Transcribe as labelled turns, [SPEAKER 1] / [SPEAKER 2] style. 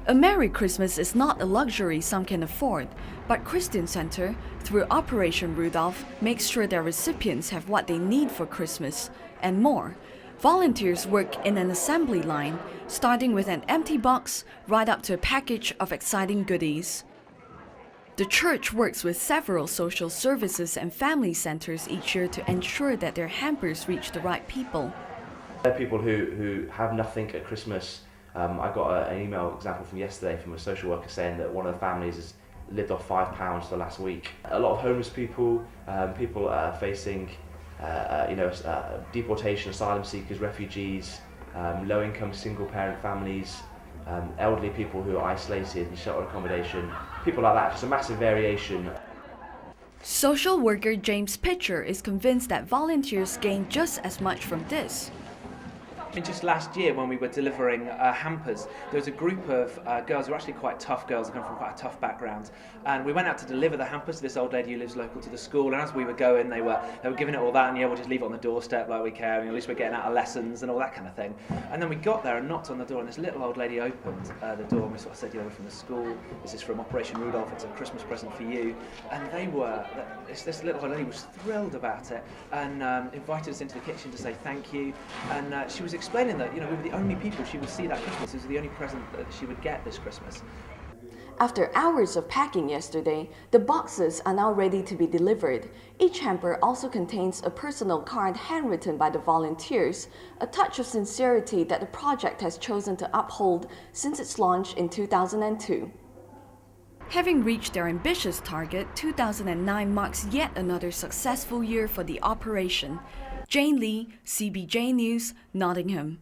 [SPEAKER 1] A Merry Christmas is not a luxury some can afford, but Christian Center, through Operation Rudolph, makes sure their recipients have what they need for Christmas and more. Volunteers work in an assembly line, starting with an empty box right up to a package of exciting goodies. The church works with several social services and family centers each year to ensure that their hampers reach the right people.
[SPEAKER 2] There are people who have nothing at Christmas. I got an email example from yesterday from a social worker saying that one of the families has lived off £5 for the last week. A lot of homeless people, people facing deportation, asylum seekers, refugees, low-income single-parent families, elderly people who are isolated in shelter accommodation, people like that. It's a massive variation.
[SPEAKER 1] Social worker James Pitcher is convinced that volunteers gain just as much from this.
[SPEAKER 3] Just last year when we were delivering hampers, there was a group of girls who were actually quite tough girls who come from quite a tough background, and we went out to deliver the hampers to this old lady who lives local to the school, and as we were going they were giving it all that, and we'll just leave it on the doorstep like we care, and at least we're getting out of lessons and all that kind of thing. And then we got there and knocked on the door, and this little old lady opened the door, and we sort of said, we're from the school, this is from Operation Rudolph, it's a Christmas present for you. And this little old lady was thrilled about it, and invited us into the kitchen to say thank you, and she was explaining that we were the only people she would see that Christmas. It was the only present that she would get this Christmas.
[SPEAKER 1] After hours of packing yesterday, the boxes are now ready to be delivered. Each hamper also contains a personal card handwritten by the volunteers, a touch of sincerity that the project has chosen to uphold since its launch in 2002. Having reached their ambitious target, 2009 marks yet another successful year for the operation. Jane Lee, CBJ News, Nottingham.